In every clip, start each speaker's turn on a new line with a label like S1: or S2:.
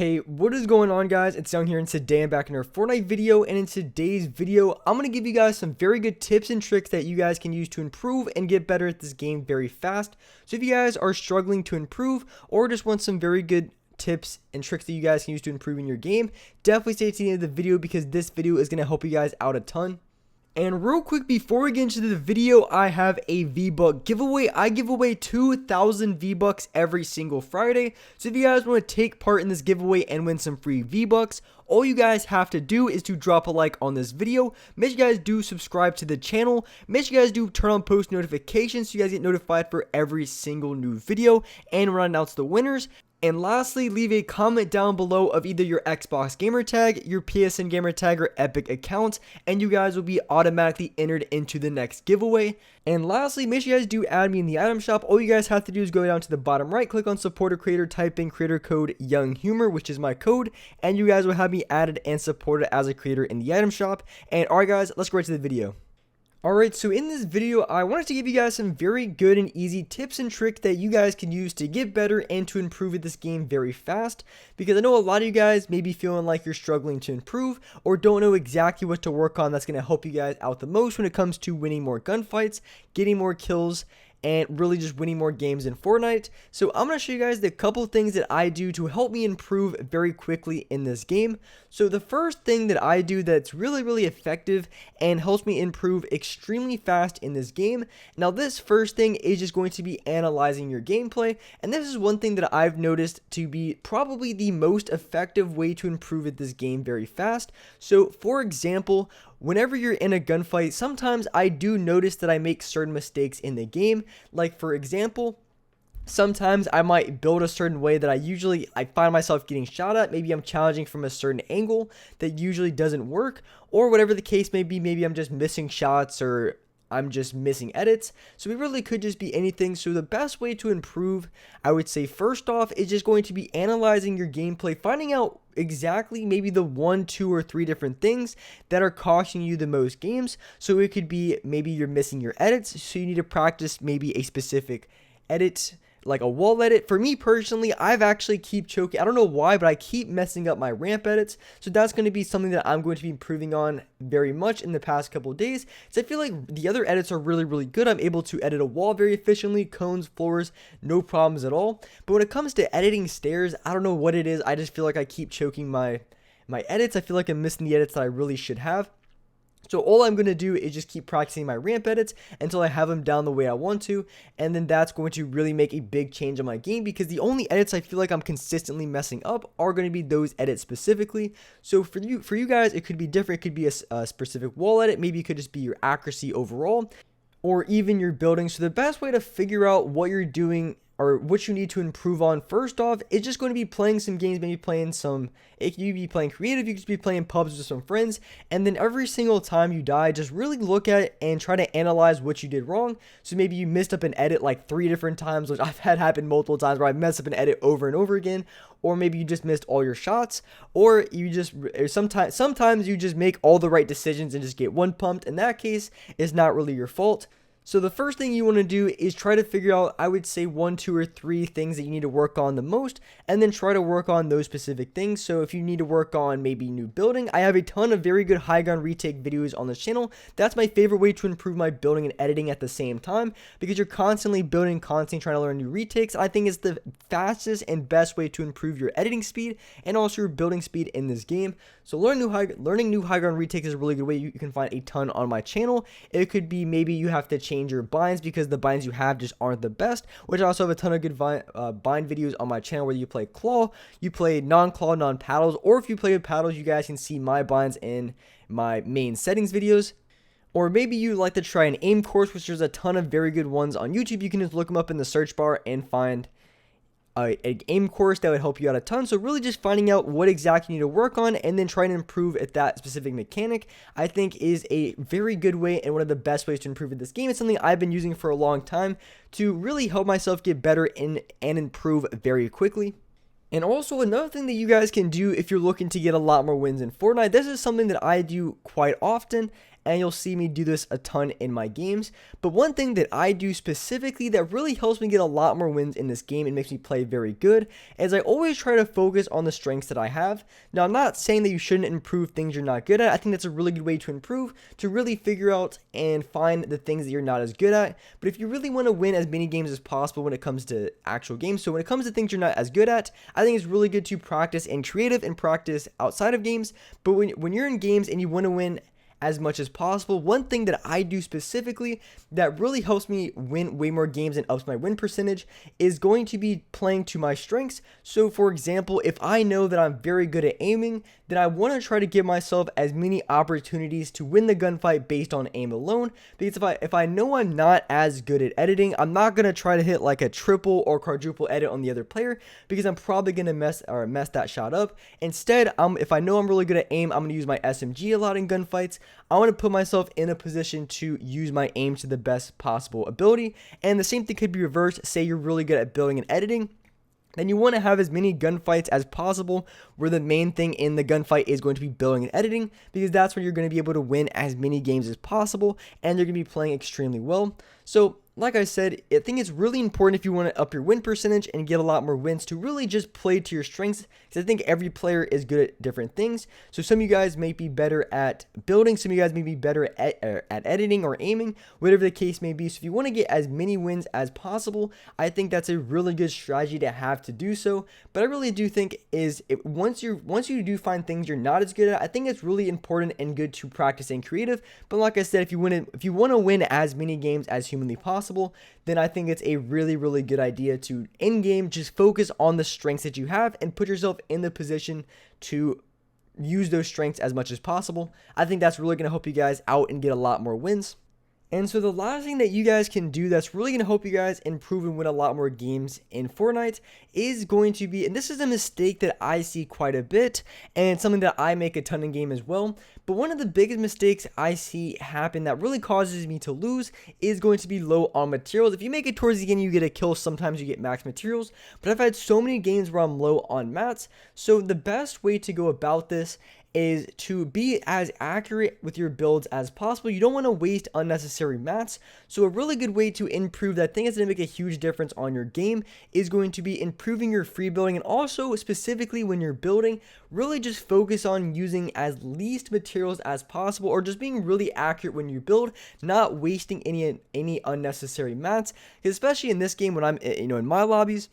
S1: Hey, what is going on, guys? It's Young here, and today I'm back in our Fortnite video, and in today's video, I'm going to give you guys some very good tips and tricks that you guys can use to improve and get better at this game very fast. So if you guys are struggling to improve or just want some very good tips and tricks that you guys can use to improve in your game, definitely stay to the end of the video because this video is going to help you guys out a ton. And real quick, before we get into the video, I have a V-Buck giveaway. I give away 2,000 V-Bucks every single Friday. So if you guys want to take part in this giveaway and win some free V-Bucks, all you guys have to do is to drop a like on this video. Make sure you guys do subscribe to the channel. Make sure you guys do turn on post notifications so you guys get notified for every single new video. And we're going to announce the winners. And lastly, leave a comment down below of either your Xbox gamer tag, your PSN gamer tag, or Epic account, and you guys will be automatically entered into the next giveaway. And lastly, make sure you guys do add me in the item shop. All you guys have to do is go down to the bottom right, click on support a creator, type in creator code YoungHumor, which is my code, and you guys will have me added and supported as a creator in the item shop. And alright guys, let's go right to the video. Alright, so in this video, I wanted to give you guys some very good and easy tips and tricks that you guys can use to get better and to improve at this game very fast, because I know a lot of you guys may be feeling like you're struggling to improve or don't know exactly what to work on that's going to help you guys out the most when it comes to winning more gunfights, getting more kills, and really just winning more games in Fortnite. So I'm going to show you guys the couple things that I do to help me improve very quickly in this game. So the first thing that I do that's really effective and helps me improve extremely fast in this game. Now this first thing is just going to be analyzing your gameplay, and this is one thing that I've noticed to be probably the most effective way to improve at this game very fast. So for example, whenever you're in a gunfight, sometimes I do notice that I make certain mistakes in the game. Like for example, sometimes I might build a certain way that I find myself getting shot at. Maybe I'm challenging from a certain angle that usually doesn't work, or whatever the case may be. Maybe I'm just missing shots or I'm just missing edits. So it really could just be anything. So the best way to improve, I would say first off, is just going to be analyzing your gameplay, finding out exactly maybe the 1, 2, or 3 different things that are costing you the most games. So it could be maybe you're missing your edits, so you need to practice maybe a specific edit, like a wall edit. For me personally, I've actually keep choking. I don't know why, but I keep messing up my ramp edits. So that's going to be something that I'm going to be improving on very much in the past couple of days. So I feel like the other edits are really good. I'm able to edit a wall very efficiently, cones, floors, no problems at all. But when it comes to editing stairs, I don't know what it is. I just feel like I keep choking my edits. I feel like I'm missing the edits that I really should have. So all I'm going to do is just keep practicing my ramp edits until I have them down the way I want to, and then that's going to really make a big change on my game, because the only edits I feel like I'm consistently messing up are going to be those edits specifically. So for you guys, it could be different. It could be a specific wall edit. Maybe it could just be your accuracy overall, or even your building. So the best way to figure out what you're doing or what you need to improve on first off is just going to be playing some games, maybe playing some, if you be playing creative, you could just be playing pubs with some friends, and then every single time you die, just really look at it and try to analyze what you did wrong. So maybe you messed up an edit like 3 different times, which I've had happen multiple times where I messed up an edit over and over again, or maybe you just missed all your shots, or you just, sometimes you just make all the right decisions and just get one pumped. In that case, it's not really your fault. So the first thing you want to do is try to figure out, I would say 1, 2, or 3 things that you need to work on the most, and then try to work on those specific things. So if you need to work on maybe new building, I have a ton of very good high ground retake videos on this channel. That's my favorite way to improve my building and editing at the same time, because you're constantly building, constantly trying to learn new retakes. I think it's the fastest and best way to improve your editing speed and also your building speed in this game. So learning new high ground retakes is a really good way. You can find a ton on my channel. It could be maybe you have to change your binds because the binds you have just aren't the best, which I also have a ton of good bind videos on my channel, whether you play claw, you play non-claw, non-paddles, or if you play with paddles, you guys can see my binds in my main settings videos. Or maybe you like to try an aim course, which there's a ton of very good ones on YouTube. You can just look them up in the search bar and find an aim course that would help you out a ton. So really just finding out what exactly you need to work on and then trying to improve at that specific mechanic, I think is a very good way and one of the best ways to improve at this game. It's something I've been using for a long time to really help myself get better and improve very quickly. And also another thing that you guys can do if you're looking to get a lot more wins in Fortnite, this is something that I do quite often, and you'll see me do this a ton in my games. But one thing that I do specifically that really helps me get a lot more wins in this game and makes me play very good is I always try to focus on the strengths that I have. Now, I'm not saying that you shouldn't improve things you're not good at. I think that's a really good way to improve, to really figure out and find the things that you're not as good at. But if you really want to win as many games as possible when it comes to actual games, so when it comes to things you're not as good at, I think it's really good to practice in creative and practice outside of games. But when you're in games and you want to win as much as possible, one thing that I do specifically that really helps me win way more games and ups my win percentage is going to be playing to my strengths. So for example, if I know that I'm very good at aiming, then I want to try to give myself as many opportunities to win the gunfight based on aim alone, because if I know I'm not as good at editing, I'm not going to try to hit like a triple or quadruple edit on the other player, because I'm probably going to mess that shot up. Instead, if I know I'm really good at aim, I'm going to use my SMG a lot in gunfights. I want to put myself in a position to use my aim to the best possible ability. And the same thing could be reversed. Say you're really good at building and editing, then you want to have as many gunfights as possible where the main thing in the gunfight is going to be building and editing, because that's where you're going to be able to win as many games as possible and you're going to be playing extremely well. So like I said, I think it's really important if you want to up your win percentage and get a lot more wins to really just play to your strengths, because I think every player is good at different things. So some of you guys may be better at building, some of you guys may be better at editing or aiming, whatever the case may be. So if you want to get as many wins as possible, I think that's a really good strategy to have to do so. But I really do think once you do find things you're not as good at, I think it's really important and good to practice in creative. But like I said, if you want to win as many games as humanly possible, then I think it's a really, really good idea to in-game just focus on the strengths that you have and put yourself in the position to use those strengths as much as possible. I think that's really going to help you guys out and get a lot more wins. And so the last thing that you guys can do that's really going to help you guys improve and win a lot more games in Fortnite is going to be, and this is a mistake that I see quite a bit and something that I make a ton in game as well, but one of the biggest mistakes I see happen that really causes me to lose is going to be low on materials. If you make it towards the end, you get a kill, sometimes you get max materials, but I've had so many games where I'm low on mats. So the best way to go about this is to be as accurate with your builds as possible. You don't want to waste unnecessary mats. So a really good way to improve that thing is going to make a huge difference on your game is going to be improving your free building, and also specifically when you're building, really just focus on using as least materials as possible, or just being really accurate when you build, not wasting any unnecessary mats. Especially in this game when I'm in my lobbies,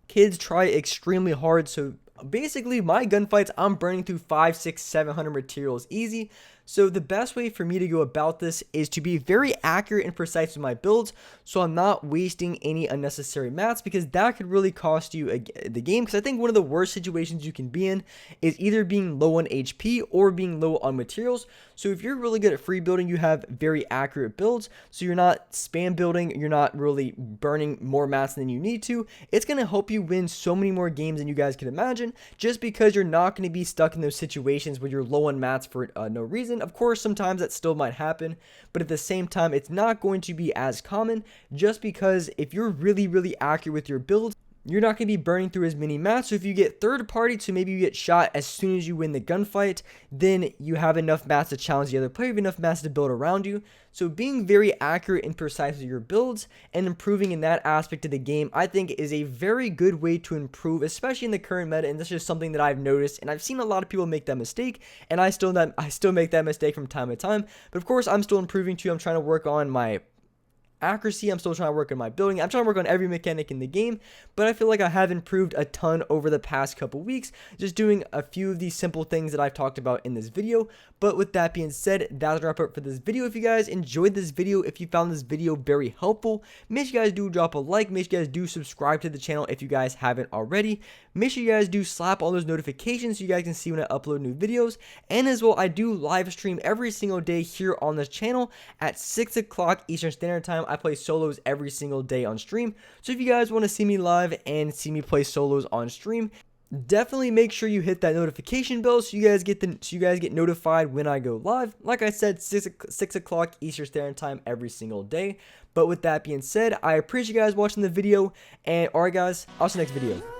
S1: kids try extremely hard. So basically my gunfights, I'm burning through 500, 600, 700 materials easy. So the best way for me to go about this is to be very accurate and precise with my builds, so I'm not wasting any unnecessary mats, because that could really cost you the game. Because I think one of the worst situations you can be in is either being low on HP or being low on materials. So if you're really good at free building, you have very accurate builds, so you're not spam building, you're not really burning more mats than you need to, it's going to help you win so many more games than you guys can imagine, just because you're not going to be stuck in those situations where you're low on mats for no reason. Of course, sometimes that still might happen, but at the same time, it's not going to be as common, just because if you're really, really accurate with your builds, you're not going to be burning through as many mats. So if you get third party, so maybe you get shot as soon as you win the gunfight, then you have enough mats to challenge the other player, you have enough mats to build around you. So being very accurate and precise with your builds and improving in that aspect of the game, I think is a very good way to improve, especially in the current meta. And this is something that I've noticed, and I've seen a lot of people make that mistake, and I still make that mistake from time to time. But of course, I'm still improving too. I'm trying to work on my accuracy, I'm still trying to work on my building, I'm trying to work on every mechanic in the game, but I feel like I have improved a ton over the past couple weeks, just doing a few of these simple things that I've talked about in this video. But with that being said, that's a wrap up for this video. If you guys enjoyed this video, if you found this video very helpful, make sure you guys do drop a like, make sure you guys do subscribe to the channel if you guys haven't already. Make sure you guys do slap all those notifications so you guys can see when I upload new videos. And as well, I do live stream every single day here on this channel at 6 o'clock Eastern Standard Time. I play solos every single day on stream. So if you guys want to see me live and see me play solos on stream, definitely make sure you hit that notification bell so you guys get notified when I go live. Like I said, 6 o'clock Eastern Standard Time every single day. But with that being said, I appreciate you guys watching the video, and alright guys, I'll see you next video.